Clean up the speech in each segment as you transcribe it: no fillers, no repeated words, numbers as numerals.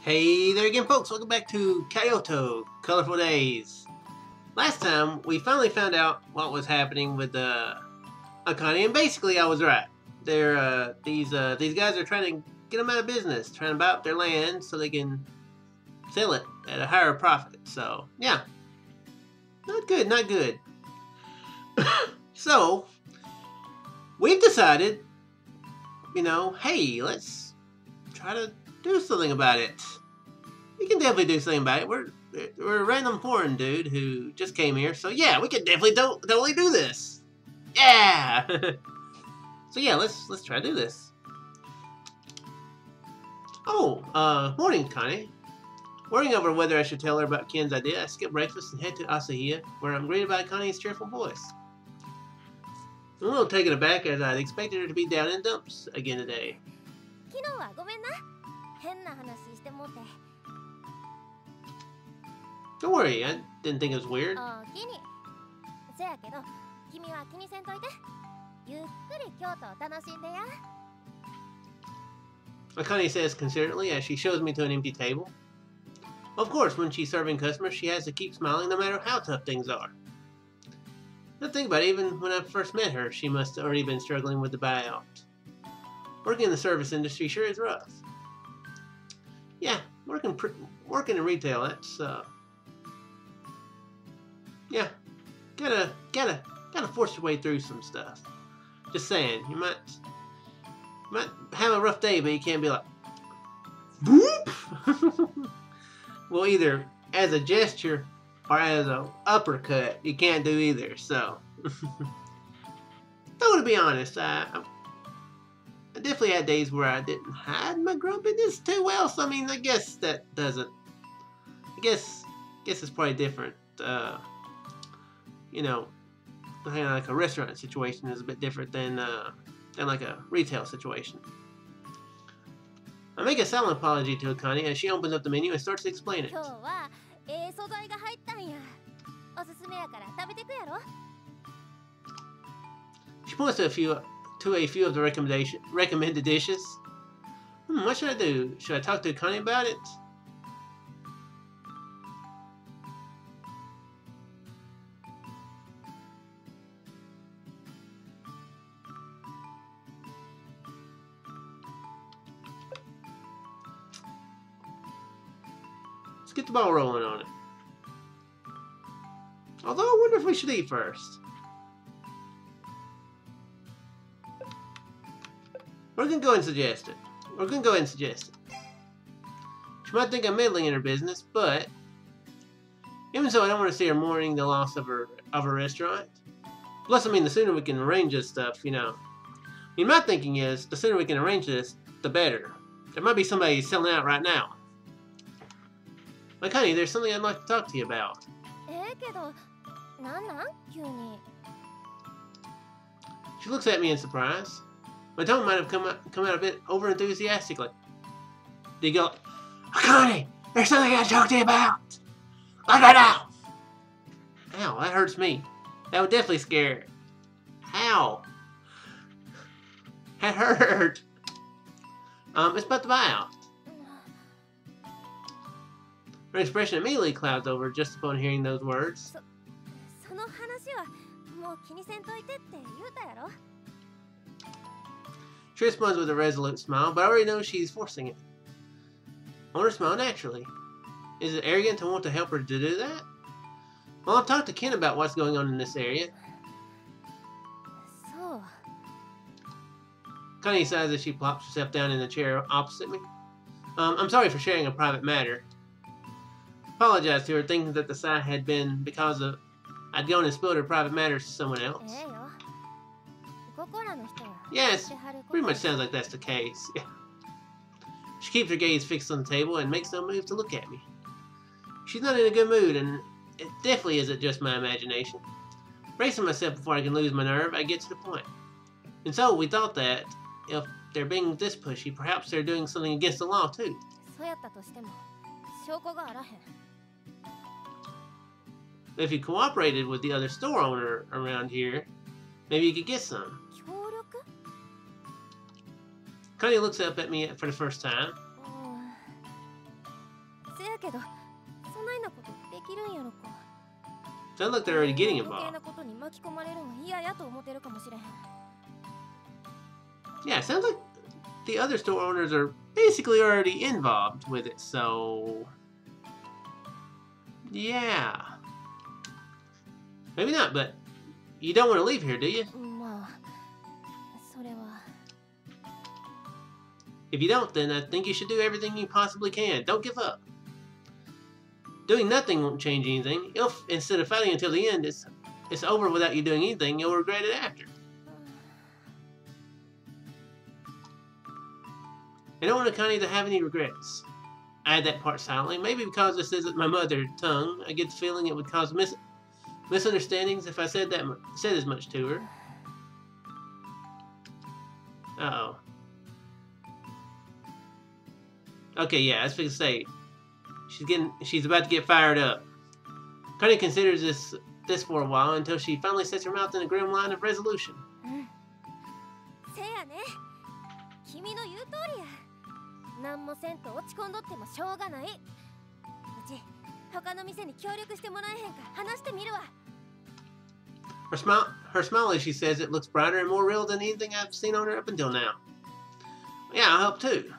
Hey there again, folks. Welcome back to Kyoto Colorful Days. Last time, we finally found out what was happening with Akane, and basically, I was right. These guys are trying to get them out of business, trying to buy up their land so they can sell it at a higher profit. So, yeah, not good, not good. So, we've decided, hey, let's try to do something about it. We can definitely do something about it. We're a random foreign dude who just came here, so yeah, we can definitely totally do this. Yeah. So yeah, let's try to do this. Oh, morning, Connie. Worrying over whether I should tell her about Ken's idea, I skip breakfast and head to Asahiya, where I'm greeted by Connie's cheerful voice. I'm a little taken aback as I'd expected her to be down in dumps again today. Don't worry, I didn't think it was weird. Akane says considerately as she shows me to an empty table. Of course, when she's serving customers, she has to keep smiling no matter how tough things are. Now think about it, even when I first met her, she must have already been struggling with the buyout. Working in the service industry sure is rough. Yeah, working in retail, that's yeah, gotta force your way through some stuff. Just saying, you might have a rough day, but you can't be like, boop. Well, either as a gesture or as an uppercut, you can't do either. So, though to be honest, I definitely had days where I didn't hide my grumpiness too well. So I mean, I guess that doesn't. I guess it's probably different. Like a restaurant situation is a bit different than like a retail situation. I make a silent apology to Akane as she opens up the menu and starts to explain it. She points to a few of the recommended dishes. What should I do? Should I talk to Akane about it? Let's get the ball rolling on it. Although I wonder if we should eat first. We're gonna go and suggest it. She might think I'm meddling in her business, but even so, I don't want to see her mourning the loss of her restaurant. Plus, I mean, the sooner we can arrange this stuff, my thinking is, the sooner we can arrange this, the better. There might be somebody selling out right now. Like, honey, there's something I'd like to talk to you about. She looks at me in surprise. My tone might have come out a bit over-enthusiastically. Do you go, Akane, there's something I talk to you about. Like right now. Ow, that hurts me. That would definitely scare her. Ow. That hurt. It's about the buyout. Her expression immediately clouds over just upon hearing those words. She responds with a resolute smile, but I already know she's forcing it. I want her to smile naturally. Is it arrogant to want to help her to do that? Well, I've talked to Ken about what's going on in this area. Connie sighs as she plops herself down in the chair opposite me. I'm sorry for sharing a private matter. Apologized to her, thinking that the sigh had been because I'd gone and spilled her private matters to someone else. Yes, pretty much sounds like that's the case. She keeps her gaze fixed on the table and makes no move to look at me. She's not in a good mood, and it definitely isn't just my imagination. Bracing myself before I can lose my nerve, I get to the point. And so we thought that if they're being this pushy, perhaps they're doing something against the law too. If you cooperated with the other store owner around here, maybe you could get some. Connie looks up at me for the first time. けど、そないなことできるんやろか。Sounds like they're already getting 余計 involved. なことに巻き込まれるの嫌やと思ってるかもしれへん。 Yeah, it sounds like the other store owners are basically already involved with it, so... Yeah. Maybe not, but you don't want to leave here, do you? まあ、それは。 If you don't, then I think you should do everything you possibly can. Don't give up. Doing nothing won't change anything. Instead of fighting until the end, it's over without you doing anything. You'll regret it after. I don't want Akane to have any regrets. I add that part silently. Maybe because this isn't my mother tongue, I get the feeling it would cause misunderstandings if I said as much to her. Uh-oh. Okay, yeah, I was going to say, she's about to get fired up. Akane considers this for a while until she finally sets her mouth in a grim line of resolution. せやね。君の言う通りや。何もせんと落ち込んどってもしょうがない。うち他の店に協力してもらえへんか話してみるわ。 Her smile as she says it looks brighter and more real than anything I've seen on her up until now. Yeah, I hope too.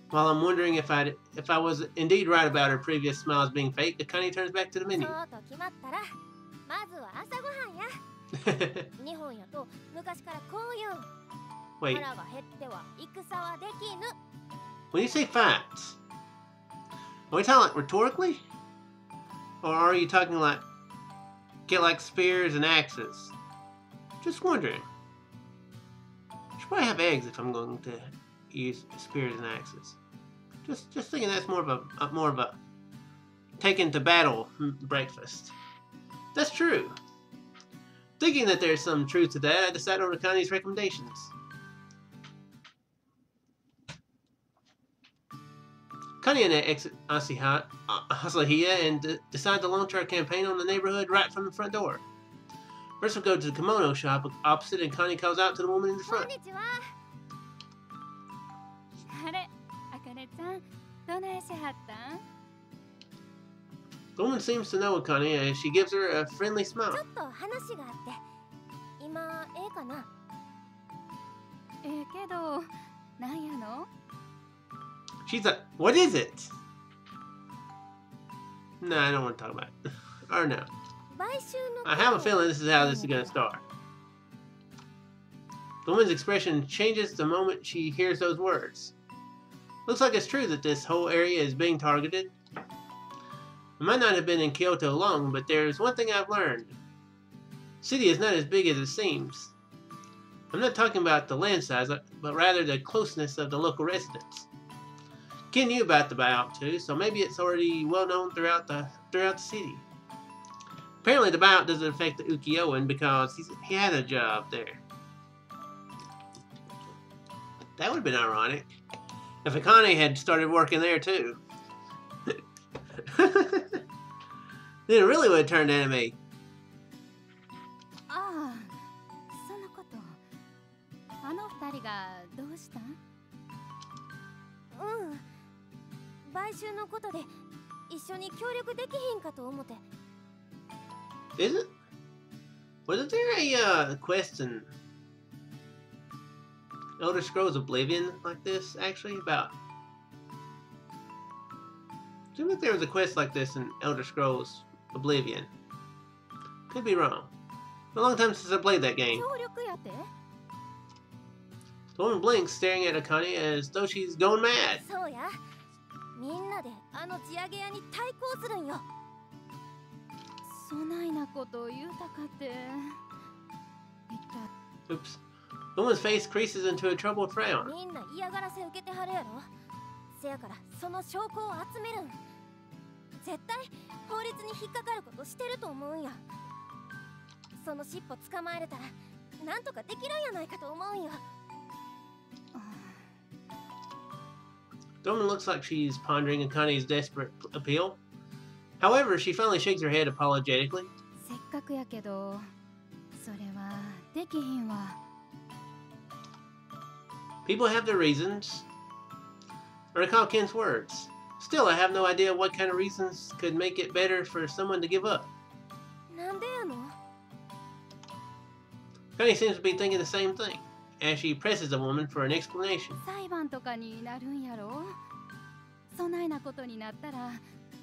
While I'm wondering if I was indeed right about her previous smiles being fake, Akane turns back to the menu. そうと決まったら、まずは朝ごはんや。日本やと昔からこういう。 Wait. 腹が減っては戦はできぬ。 When you say fights, are we talking like rhetorically? Or are you talking like get like spears and axes? Just wondering. I should probably have eggs if I'm going to use spears and axes. Just thinking that's more of a taken to battle breakfast. That's true. Thinking that there's some truth to that, I decided on Akane's recommendations. Akane exit Asahiya and decide to launch our campaign on the neighborhood right from the front door. First we'll go to the kimono shop opposite and Akane calls out to the woman in the front. あれ、あかねちゃん、どないしはったん? The woman seems to know Akane as she gives her a friendly smile. ちょっと話があって、今ええかな? ええけど、なんやの? She's like, what is it? No, I don't want to talk about it. Or no. I have a feeling this is how this is going to start. The woman's expression changes the moment she hears those words. Looks like it's true that this whole area is being targeted. I might not have been in Kyoto long, but there's one thing I've learned. The city is not as big as it seems. I'm not talking about the land size, but rather the closeness of the local residents. Ken knew about the buyout too, so maybe it's already well known throughout the city. Apparently the buyout doesn't affect the Ukiyoan because he had a job there. That would have been ironic if Akane had started working there too. Then it really would have turned anime. ああ、そのこと。あの二人がどうしたん? 買収のことで一緒に協力できひんかと思って。 Is it? Wasn't there a quest in Elder Scrolls Oblivion like this actually about? I think there was a quest like this in Elder Scrolls Oblivion. Could be wrong. Been a long time since I played that game. 協力やって? The woman blinks, staring at Akane as though she's going mad. そうや。みんなであの地上げ屋に対抗するんよ。そないなこと言うたかて。Oops. The woman's face creases into a troubled frown. みんな嫌がらせ受けてはるやろ。せやからその証拠を集めるん。絶対法律に引っかかることしてると思うんや。その尻尾捕まえれたらなんとかできるんやないかと思うんよ。The woman looks like she's pondering Akane's desperate appeal. However, she finally shakes her head apologetically. せっかくやけど、それはできひんわ。People have their reasons. I recall Ken's words. Still, I have no idea what kind of reasons could make it better for someone to give up. なんでやの Connie seems to be thinking the same thing, as she presses the woman for an explanation. 裁判とかになるんやろ。そないなことになったら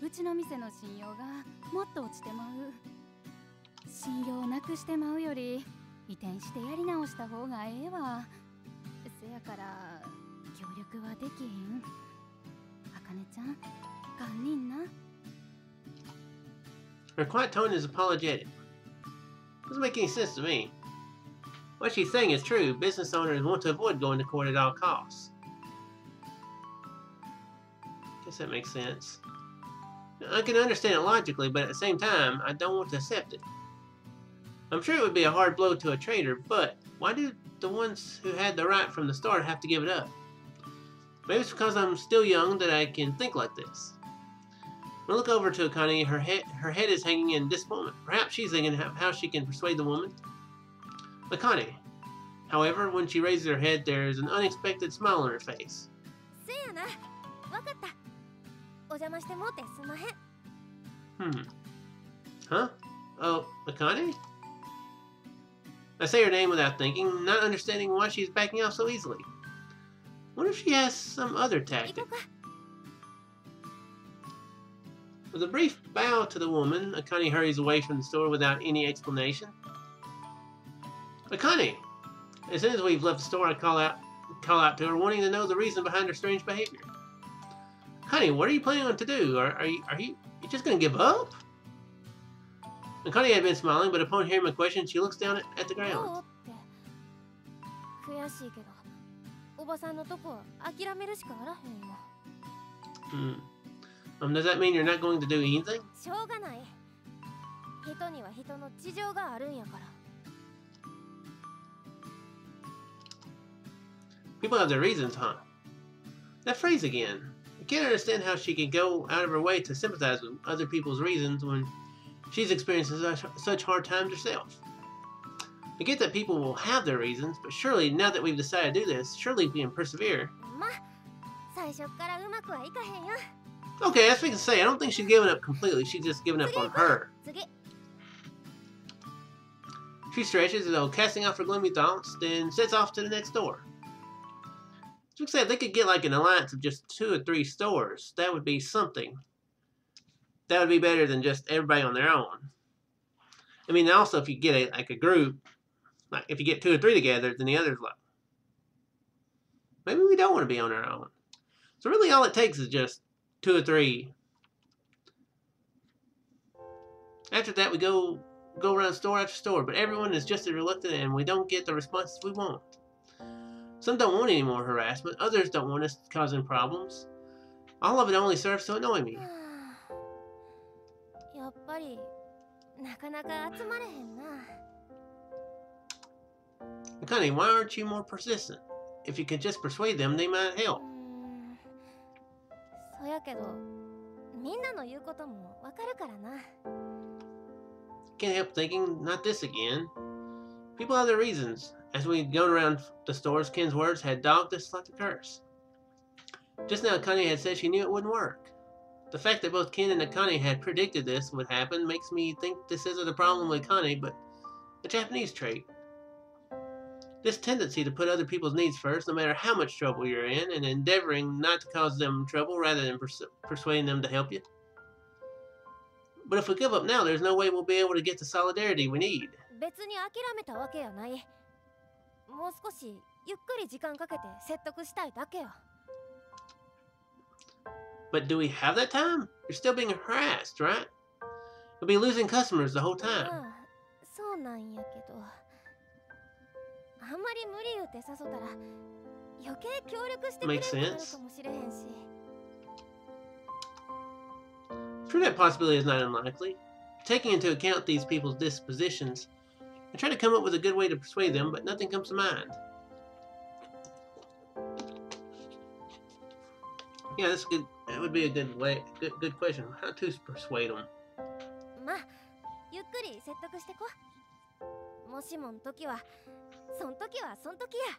うちの店の信用がもっと落ちてまう。信用をなくしてまうより移転してやり直した方がええわ。せやから協力はできへん。あかねちゃん、堪忍な。 Her quiet tone is apologetic. Doesn't make any sense to me. What she's saying is true. Business owners want to avoid going to court at all costs. Guess that makes sense. I can understand it logically, but at the same time, I don't want to accept it. I'm sure it would be a hard blow to a trader, but why do the ones who had the right from the start have to give it up? Maybe it's because I'm still young that I can think like this. I look over to Akane. Her head is hanging in disappointment. Perhaps she's thinking how she can persuade the woman. Akane. However, when she raises her head, there is an unexpected smile on her face. せやな。わかった。お邪魔してもうてすまへん。Huh? Oh, Akane? I say her name without thinking, not understanding why she's backing off so easily. What if she has some other 行 tactic? こうか。 With a brief bow to the woman, Akane hurries away from the store without any explanation. Akane! As soon as we've left the store, I call out to her, wanting to know the reason behind her strange behavior. Akane, what are you planning on to do? Are you just gonna give up? Akane had been smiling, but upon hearing my question, she looks down at the どう ground. って悔しいけどおばさんのとこは諦めるしかあらへんよ。Does that mean you're not going to do anything? しょうがない。人には人の事情があるんやから。 People have their reasons, huh? That phrase again. I can't understand how she can go out of her way to sympathize with other people's reasons when she's experiencing such hard times herself. I get that people will have their reasons, but surely now that we've decided to do this, surely we can persevere. まあ、最初からうまくはいかへんよ。 Okay, that's what I can say. I don't think she's giving up completely. She's just giving up on her. 次。 She stretches as though casting off her gloomy thoughts, then sets off to the next door. As we said, they could get like an alliance of just 2 or 3 stores. That would be something. That would be better than just everybody on their own. I mean, also if you get a group, like if you get 2 or 3 together, then the others like, maybe we don't want to be on our own. So really, all it takes is just 2 or 3. After that, we go around store after store, but everyone is just as reluctant, and we don't get the responses we want. Some don't want any more harassment. Others don't want us causing problems. All of it only serves to annoy me. やっぱりなかなか集まれへんな。 Connie, why aren't you more persistent? If you could just persuade them, they might help. そやけどみんなの言うこともわかるからな。 Can't help thinking, not this again. People have their reasons. As we'd gone around the stores, Ken's words had dogged us like a curse. Just now, Connie had said she knew it wouldn't work. The fact that both Ken and Akane had predicted this would happen makes me think this isn't a problem with Akane, but a Japanese trait. This tendency to put other people's needs first, no matter how much trouble you're in, and endeavoring not to cause them trouble rather than persuading them to help you. But if we give up now, there's no way we'll be able to get the solidarity we need. 別に諦めたわけやない。もう少しゆっくり時間かけて説得したいだけや。 But do we have that time? You're still being harassed, right? We'll be losing customers the whole time. ああ、そうなんやけど。あんまり無理言うて誘ったら余計協力してくれるかもしれへんし。 True, that possibility is not unlikely. Taking into account these people's dispositions, I try to come up with a good way to persuade them, but nothing comes to mind. Yeah, that's good. That would be a good way. Good question. How to persuade them? まあ、ゆっくり説得してこ。もしもん時は、そん時はそん時や。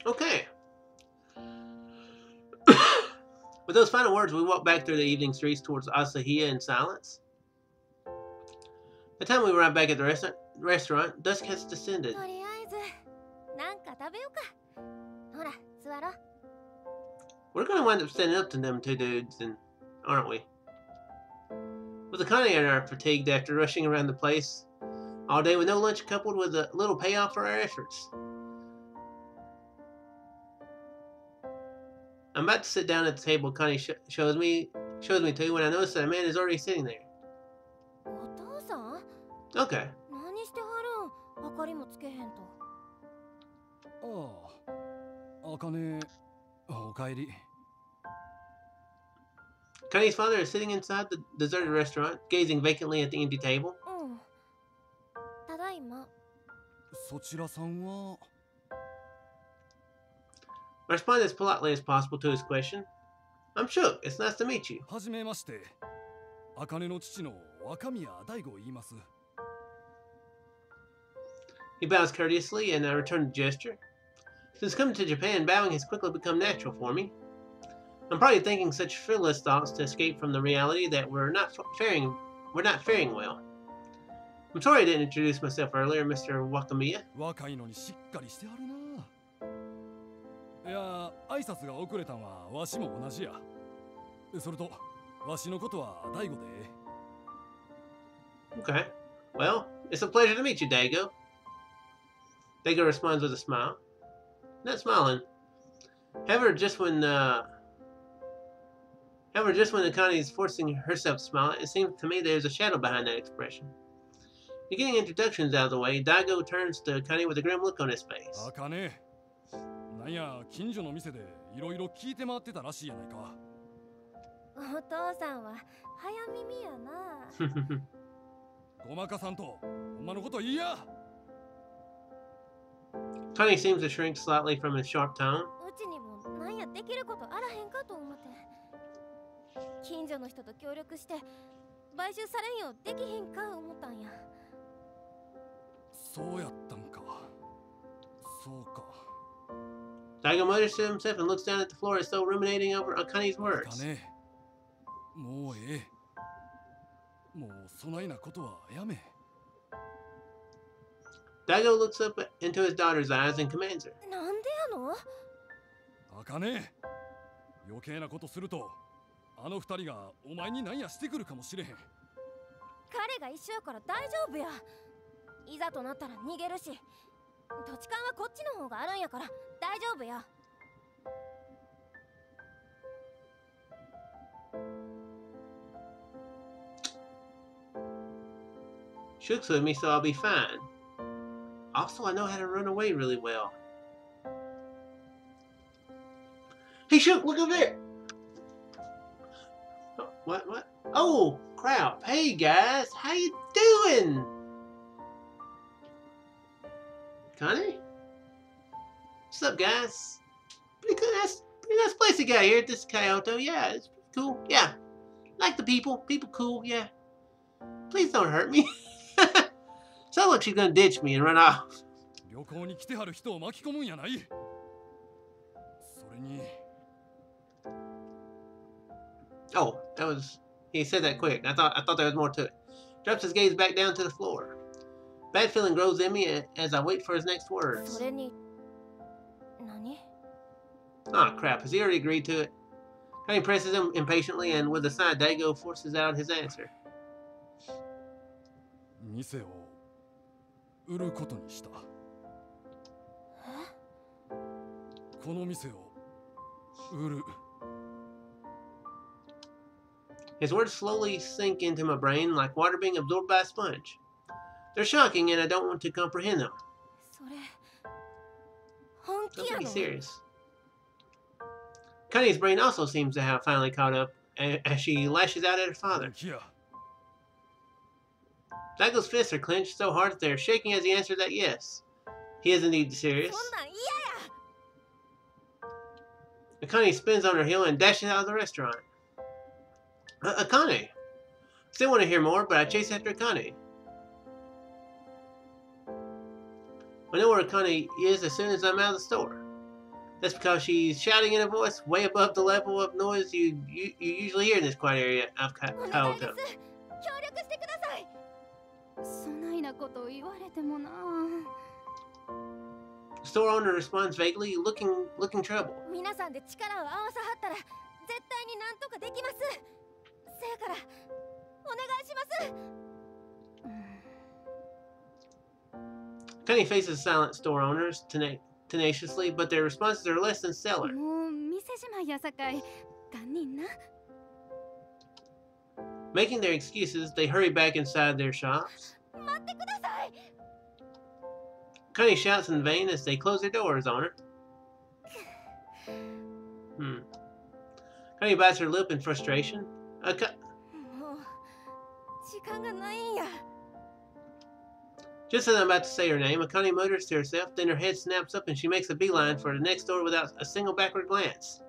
Okay. With those final words, we walked back through the evening streets towards Asahiya in silence. By the time we arrived back at the restaurant, dusk has descended. とりあえずなんか食べようか。ほら、座ろう。 We're going to wind up standing up to them two dudes, aren't we? With Akane and I are fatigued after rushing around the place all day with no lunch coupled with a little payoff for our efforts. I'm about to sit down at the table Connie shows me to when I notice that a man is already sitting there. お父さん Okay. 何してはるん。明かりもつけへんと。ああ、あかね、おかえり。Connie's father is sitting inside the deserted restaurant, gazing vacantly at the empty table. うん。ただいま。そちらさんは。 I responded as politely as possible to his question. I'm shook. It's nice to meet you. はじめまして。あかねの父の若宮大吾を言います。 He bows courteously, and I return the gesture. Since coming to Japan, bowing has quickly become natural for me. I'm probably thinking such frivolous thoughts to escape from the reality that we're not faring well. I'm sorry I didn't introduce myself earlier, Mr. Wakamiya. 若いのにしっかりしてはるな。いや、挨拶が遅れたんはわしも同じや。それと、わしのことは大吾で。Okay. Well, it's a pleasure to meet you, Daigo. Daigo responds with a smile. Not smiling. However, just when Akane is forcing herself to smile, it seems to me there's a shadow behind that expression. You're getting introductions out of the way. Daigo turns to Akane with a grim look on his face. あかね、なんや近所の店でいろいろ聞いて回ってたらしいやないか。お父さんは早耳やな。ごまかさんと、ほんまのこと言いや。 Akane seems to shrink slightly from his sharp tone. うちにもなんやできることあらへんかと思って。近所の人と協力して買収されんよできへんか思ったんや。そうやったんか。そうか。 Daigo mutters to himself and looks down at the floor as though ruminating over Akane's あ words. かね、もうええ。もうそないなことはやめ。 Daigo looks up into his daughter's eyes and commands her. なんでやの？あかね、余計なことすると、あの二人がお前に何やしてくるかもしれへん。彼が一緒やから大丈夫や。いざとなったら逃げるし、土地勘はこっちの方があるんやから大丈夫や。 Shook's with me, so I'll be fine. Also, I know how to run away really well. Hey, Shook, look over there! Oh, what? Oh, crap. Hey, guys. How you doing? Connie? What's up, guys? Pretty nice place you got here at this Kyoto. Yeah, it's pretty cool. Yeah. Like the people. People cool, yeah. Please don't hurt me. Sounds like she's gonna ditch me and run off. 旅行に来てはる人を巻き込むんやない。それに。 Oh, he said that quick. I thought there was more to it. Drops his gaze back down to the floor. Bad feeling grows in me as I wait for his next words. それに何？ Oh crap, has he already agreed to it? Connie presses him impatiently and with a sigh, Daigo forces out his answer. 店を売ることにした。この店を売る。 His words slowly sink into my brain like water being absorbed by a sponge. They're shocking and I don't want to comprehend them. それ本気 I'm や pretty の？ serious. Connie's brain also seems to have finally caught up as she lashes out at her father. 本気や。 Daigo's fists are clenched so hard that they're shaking as he answers that yes. He is indeed serious. そんなん嫌や。 Akane spins on her heel and dashes out of the restaurant. Akane! Still want to hear more, but I chase after Akane. I know where Akane is as soon as I'm out of the store. That's because she's shouting in a voice way above the level of noise you usually hear in this quiet area of お願い Kyoto. です。協力してください。そないなこと言われてもな。 The store owner responds vaguely, looking troubled. 皆さんで力を合わさはったら絶対になんとかできます。せやからお願いします。 Connie faces silent store owners tenaciously, but their responses are less than stellar. もう店じまいやさかい、堪忍な。 Making their excuses, they hurry back inside their shops. 待ってください。 Connie shouts in vain as they close their doors on her. Connie bites her lip in frustration. もう時間がないんや。 Just as I'm about to say her name, Connie mutters to herself, then her head snaps up and she makes a beeline for the next door without a single backward glance.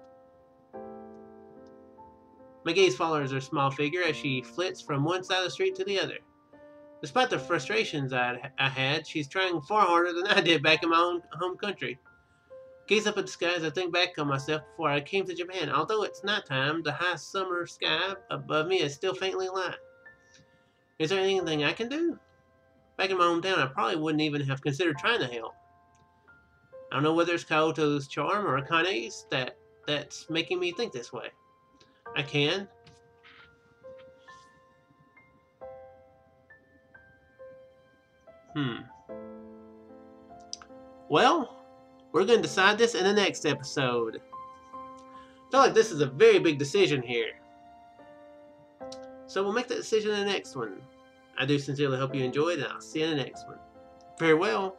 My gaze follows her small figure as she flits from one side of the street to the other. Despite the frustrations I had, she's trying far harder than I did back in my own home country. Gaze up at the sky as I think back on myself before I came to Japan. Although it's nighttime, the high summer sky above me is still faintly light. Is there anything I can do? Back in my hometown, I probably wouldn't even have considered trying to help. I don't know whether it's Kyoto's charm or Akane's that's making me think this way. I can. Well, we're going to decide this in the next episode. I feel like this is a very big decision here. So we'll make that decision in the next one. I do sincerely hope you enjoyed, and I'll see you in the next one. Farewell.